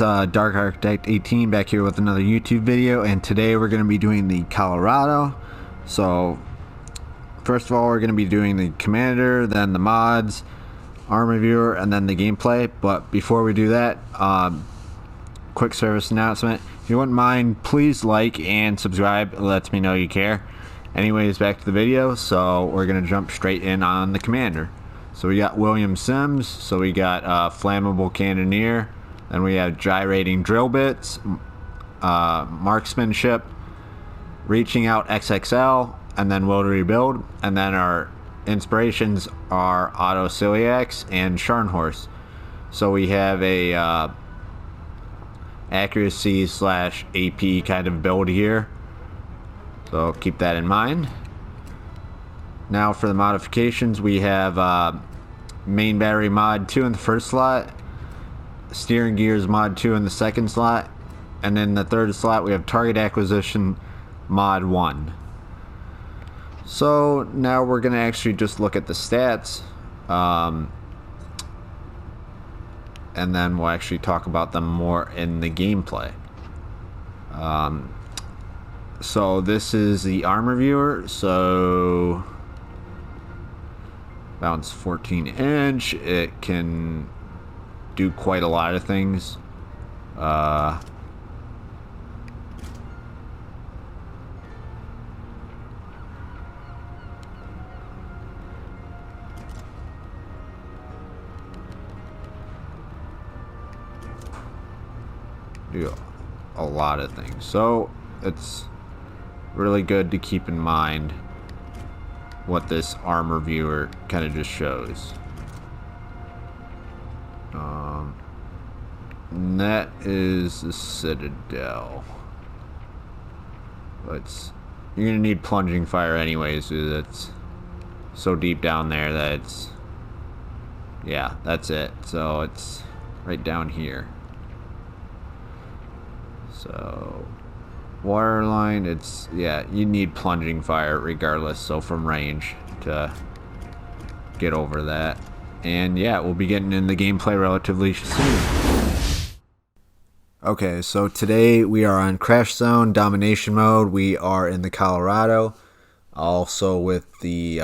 it's Dark Architect 18 back here with another YouTube video, and today we're going to be doing the Colorado. So first of all, we're going to be doing the commander, then the mods, armor viewer, and then the gameplay. But before we do that, quick service announcement. If you wouldn't mind, please like and subscribe. It lets me know you care. Anyways, back to the video. So we're going to jump straight in on the commander. So we got William Sims, so we got flammable cannoneer, then we have gyrating drill bits, marksmanship, reaching out XXL, and then will to rebuild, and then our inspirations are auto celiacs and Scharnhorst. So we have a accuracy / AP kind of build here, so keep that in mind. Now for the modifications, we have main battery mod 2 in the first slot, steering gears mod 2 in the second slot, and then the third slot we have target acquisition mod 1. So now we're going to actually just look at the stats, and then we'll actually talk about them more in the gameplay. So this is the armor viewer. So bounce 14 inch. It can do quite a lot of things. Do a lot of things. So it's really good to keep in mind what this armor viewer kind of just shows. And that is the Citadel. You're gonna need plunging fire anyways, because it's so deep down there that it's, yeah, that's it. So it's right down here. So waterline, it's, yeah, you need plunging fire regardless, so from range to get over that. And yeah, we'll be getting in the gameplay relatively soon. Okay, so today we are on Crash Zone Domination Mode. We are in the Colorado, also with the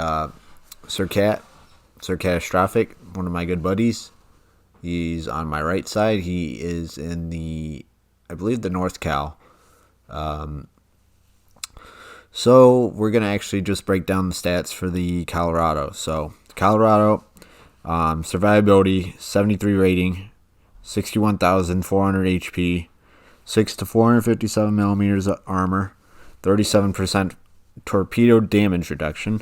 Sir Catastrophic, one of my good buddies. He's on my right side. He is in the, I believe, the North Cal. So we're going to actually just break down the stats for the Colorado. So Colorado, survivability, 73 rating, 61,400 HP, 6 to 457 millimeters of armor, 37% torpedo damage reduction,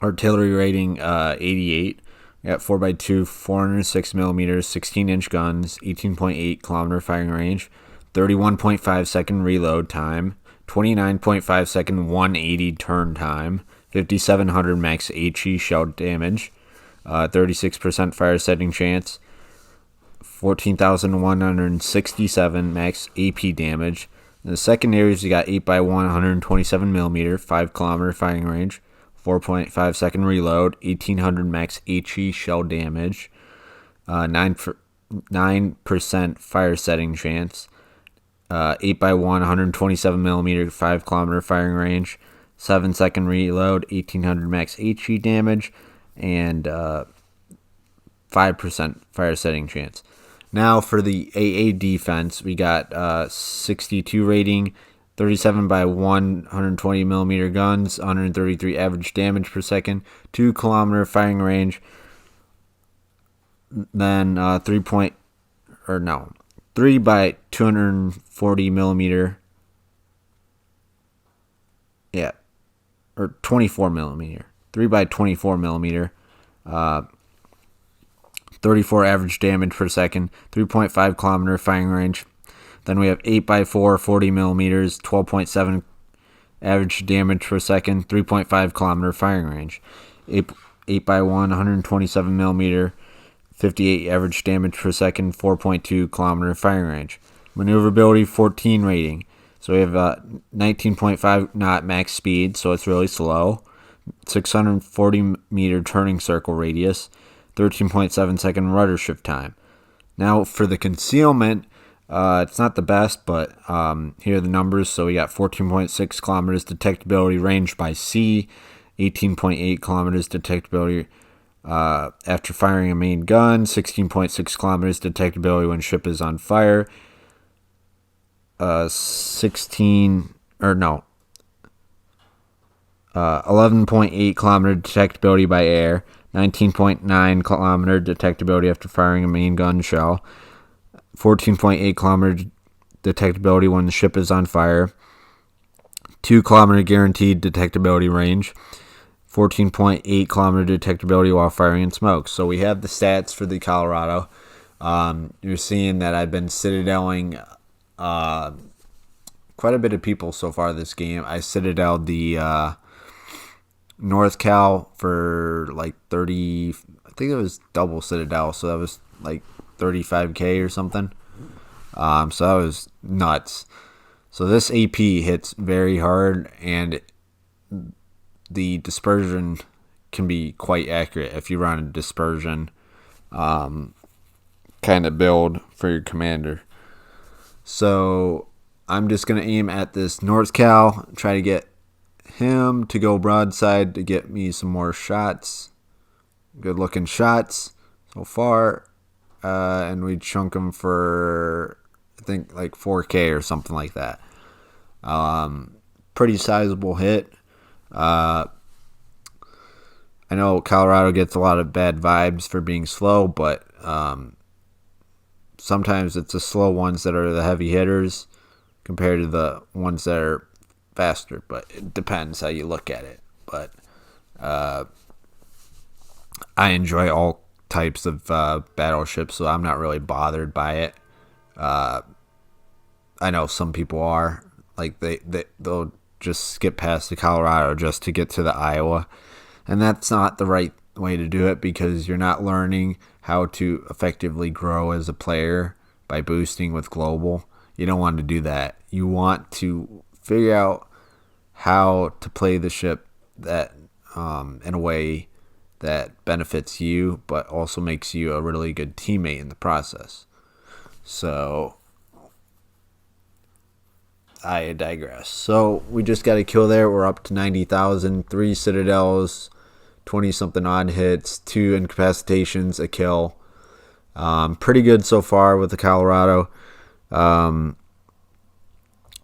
artillery rating 88. We got 4x2, 406 millimeters, 16-inch guns, 18.8 kilometer firing range, 31.5 second reload time, 29.5 second 180 turn time, 5,700 max HE shell damage, 36% fire setting chance, 14,167 max AP damage. In the secondaries, you got 8x1, 127 millimeter, 5 kilometer firing range, 4.5 second reload, 1,800 max HE shell damage, 9% fire setting chance, 8x1, 127 millimeter, 5 kilometer firing range, 7 second reload, 1,800 max HE damage, and 5% fire setting chance. Now for the AA defense, we got 62 rating, 37 by 120 millimeter guns, 133 average damage per second, 2 kilometer firing range, then 3 by 240 millimeter, yeah, or 24 millimeter, 3 by 24 millimeter, 34 average damage per second, 3.5 kilometer firing range. Then we have 8x4, 40 millimeters, 12.7 average damage per second, 3.5 kilometer firing range. 8x1, 127 millimeter, 58 average damage per second, 4.2 kilometer firing range. Maneuverability 14 rating. So we have 19.5 knot max speed, so it's really slow. 640 meter turning circle radius, 13.7 second rudder shift time. Now for the concealment, it's not the best, but here are the numbers. So we got 14.6 kilometers detectability range by sea, 18.8 kilometers detectability after firing a main gun, 16.6 kilometers detectability when ship is on fire, 11.8 kilometer detectability by air, 19.9 kilometer detectability after firing a main gun shell, 14.8 kilometer detectability when the ship is on fire, 2 kilometer guaranteed detectability range, 14.8 kilometer detectability while firing in smoke. So we have the stats for the Colorado. You're seeing that I've been citadeling quite a bit of people so far this game. I citadeled the North Cal for like 30, I think it was double citadel, so that was like 35k or something. So that was nuts. So this AP hits very hard, and the dispersion can be quite accurate if you run a dispersion kind of build for your commander. So I'm just going to aim at this North Cal, try to get him to go broadside to get me some more shots. Good looking shots so far. And we chunk him for, I think, like 4K or something like that. Pretty sizable hit. I know Colorado gets a lot of bad vibes for being slow, but sometimes it's the slow ones that are the heavy hitters compared to the ones that are faster. But it depends how you look at it. But I enjoy all types of battleships, so I'm not really bothered by it. I know some people are. Like they'll just skip past the Colorado just to get to the Iowa. And that's not the right way to do it, because you're not learning how to effectively grow as a player by boosting with global. You don't want to do that. You want to figure out how to play the ship that in a way that benefits you, but also makes you a really good teammate in the process. So I digress. So we just got a kill there. We're up to 90,000, 3 citadels, 20-something odd hits, 2 incapacitations, a kill. Pretty good so far with the Colorado. I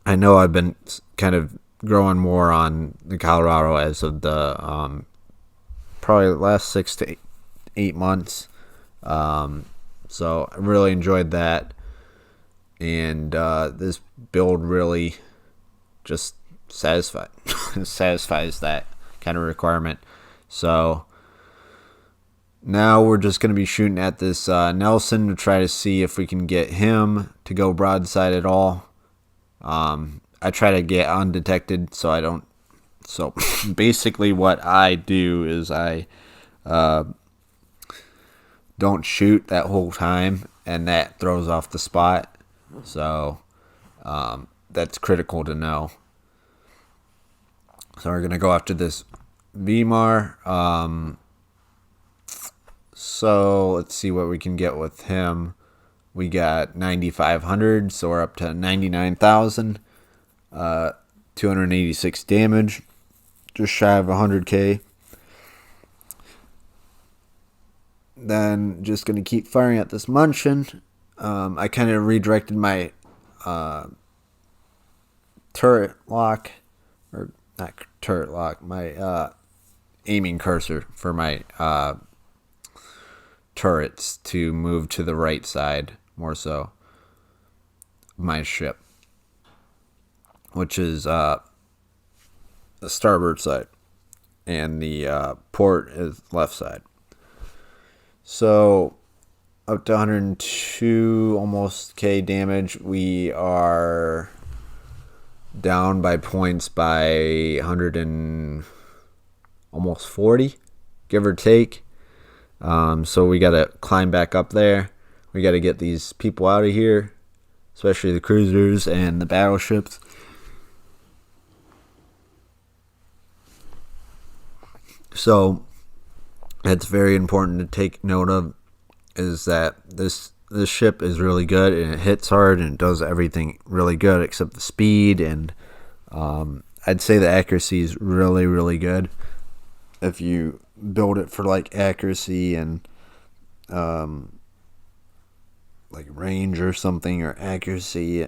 know I've been kind of growing more on the Colorado as of the probably the last 6 to 8 months. So I really enjoyed that. And this build really just satisfies that kind of requirement. So now we're just going to be shooting at this Nelson to try to see if we can get him to go broadside at all. I try to get undetected so I don't. So basically what I do is I don't shoot that whole time, and that throws off the spot. So that's critical to know. So we're going to go after this Vimar. So let's see what we can get with him. We got 9,500, so we're up to 99,000. 286 damage, just shy of 100k. Then just going to keep firing at this Munchin. I kind of redirected my turret lock, or not turret lock, my aiming cursor for my turrets to move to the right side more so of my ship, which is the starboard side, and the port is left side. So up to 102 almost K damage. We are down by points by 100 and almost 40, give or take. So we got to climb back up there. We got to get these people out of here, especially the cruisers and the battleships. So that's very important to take note of, is that this this ship is really good, and it hits hard, and it does everything really good except the speed, and I'd say the accuracy is really, really good. If you build it for like accuracy and like range or something, or accuracy,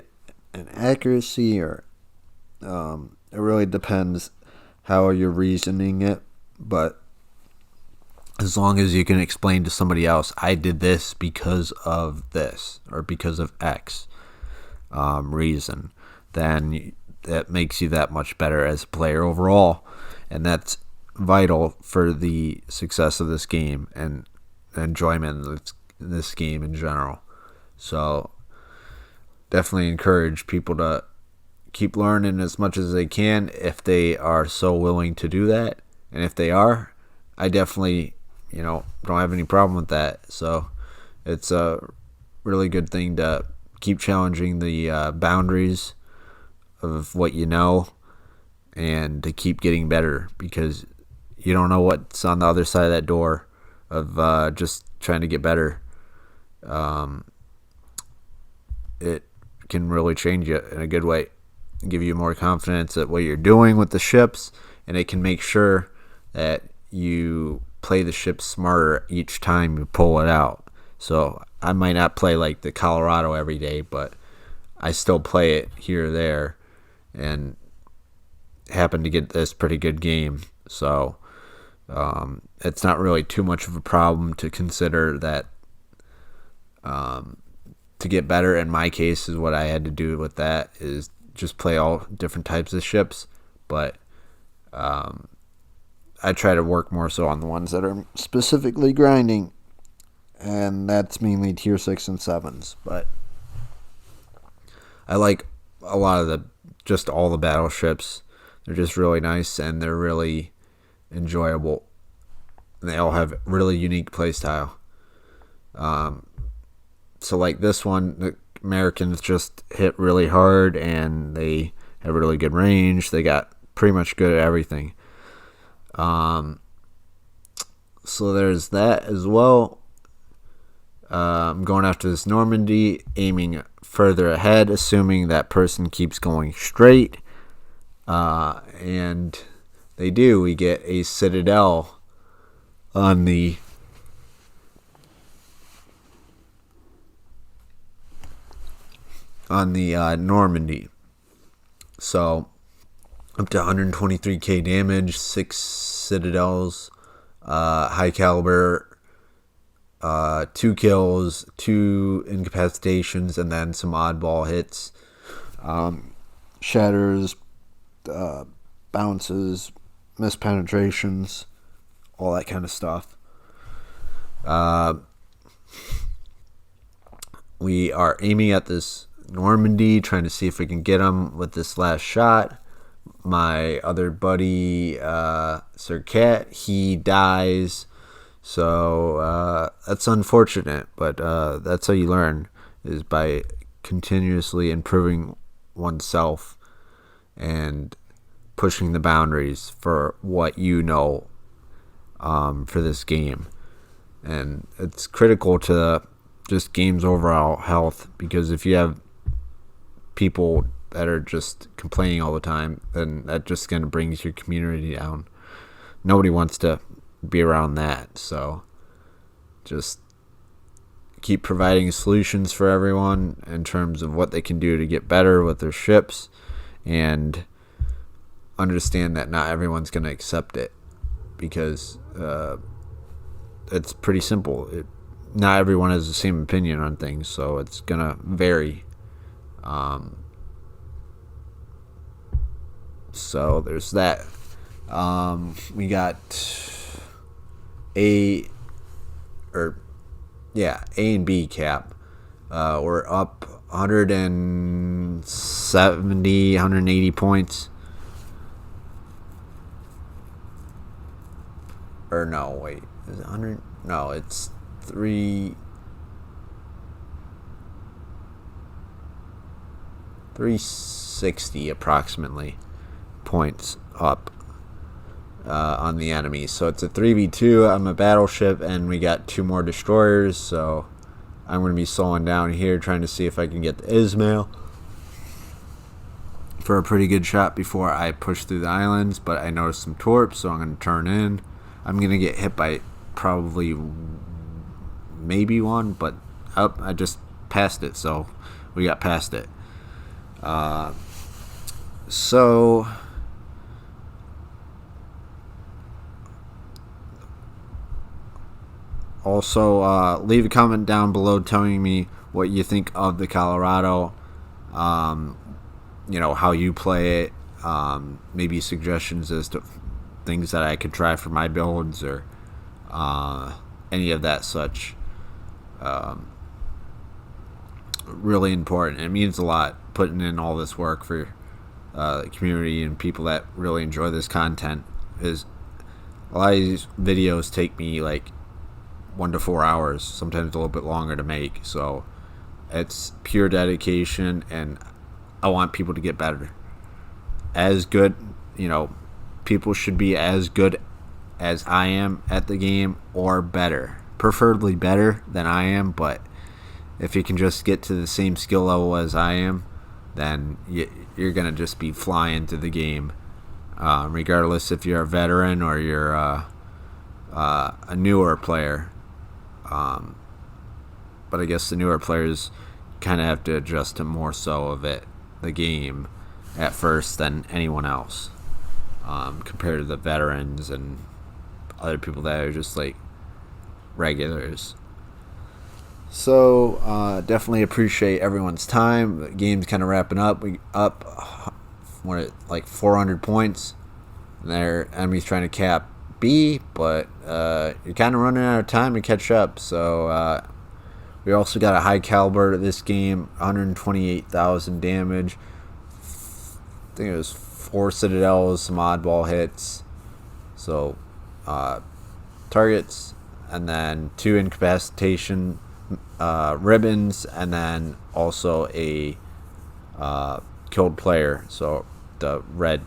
or it really depends how you're reasoning it, but as long as you can explain to somebody else, I did this because of this, or because of X reason, then that makes you that much better as a player overall, and that's vital for the success of this game and enjoyment of this game in general. So definitely encourage people to keep learning as much as they can if they are so willing to do that. And if they are, I definitely, don't have any problem with that. So it's a really good thing to keep challenging the boundaries of what you know, and to keep getting better, because you don't know what's on the other side of that door of just trying to get better. It can really change you in a good way, give you more confidence at what you're doing with the ships, and it can make sure that you play the ship smarter each time you pull it out. So I might not play like the Colorado every day, but I still play it here or there, and happen to get this pretty good game. So it's not really too much of a problem to consider that. To get better, in my case, is what I had to do with that, is just play all different types of ships, but I try to work more so on the ones that are specifically grinding, and that's mainly tier 6 and 7s, but I like a lot of all the battleships. They're just really nice, and they're really enjoyable, and they all have really unique playstyle. So like this one, the Americans just hit really hard, and they have really good range. They got pretty much good at everything. So there's that as well. I'm going after this Normandy, aiming further ahead, assuming that person keeps going straight. And they do. We get a citadel on the Normandy. So up to 123k damage, 6 citadels, high caliber, 2 kills, 2 incapacitations, and then some oddball hits, shatters, bounces, missed penetrations, all that kind of stuff. We are aiming at this Normandy, trying to see if we can get him with this last shot. My other buddy, Sir Cat, he dies, so that's unfortunate, but that's how you learn, is by continuously improving oneself and pushing the boundaries for what you know for this game. And it's critical to just game's overall health, because if you have people that are just complaining all the time, then that just kind of brings your community down. Nobody wants to be around that, so just keep providing solutions for everyone in terms of what they can do to get better with their ships, and understand that not everyone's going to accept it, because it's pretty simple. Not everyone has the same opinion on things, so it's going to vary. So there's that. We got A and B cap. We're up 170, 180 points. Or no, wait. Is it 100? No, it's 360 approximately points up on the enemy. So it's a 3v2. I'm a battleship, and we got 2 more destroyers, so I'm going to be slowing down here, trying to see if I can get the Ismail for a pretty good shot before I push through the islands. But I noticed some torps, so I'm going to turn in. I'm going to get hit by probably maybe one, but I just passed it, so we got past it. So also leave a comment down below telling me what you think of the Colorado, how you play it, maybe suggestions as to things that I could try for my builds, or any of that such. Really important. It means a lot putting in all this work for the community and people that really enjoy this content. Is a lot of these videos take me like 1 to 4 hours, sometimes a little bit longer to make. So it's pure dedication, and I want people to get better. As good, people should be as good as I am at the game, or better. Preferably better than I am, but if you can just get to the same skill level as I am, then you're going to just be flying through the game, regardless if you're a veteran or you're a newer player. But I guess the newer players kind of have to adjust to more so of the game at first than anyone else, compared to the veterans and other people that are just like regulars. So definitely appreciate everyone's time. The game's kind of wrapping up. We up like 400 points. Their enemy's trying to cap B, but you're kind of running out of time to catch up. So we also got a high caliber this game, 128,000 damage. I think it was 4 citadels, some oddball hits. So targets, and then 2 incapacitation ribbons, and then also a killed player. So the red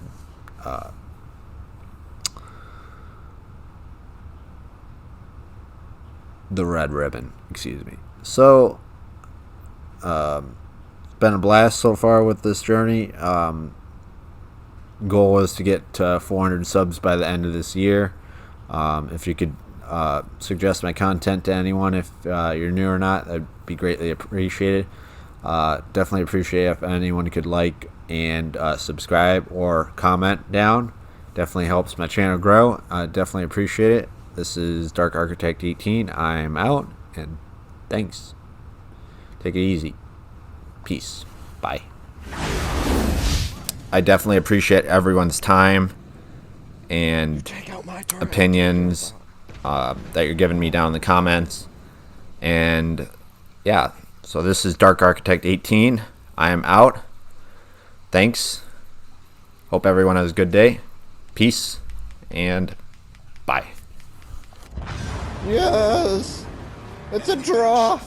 ribbon, excuse me. So it's been a blast so far with this journey. Goal is to get to 400 subs by the end of this year. If you could suggest my content to anyone, if you're new or not, that'd be greatly appreciated. Definitely appreciate if anyone could like and subscribe or comment down. Definitely helps my channel grow. Definitely appreciate it. This is Dark Architect 18. I'm out, and thanks. Take it easy. Peace. Bye. I definitely appreciate everyone's time and opinions that you're giving me down in the comments. And yeah, so this is Dark Architect 18. I am out. Thanks. Hope everyone has a good day. Peace and bye. Yes! It's a draw!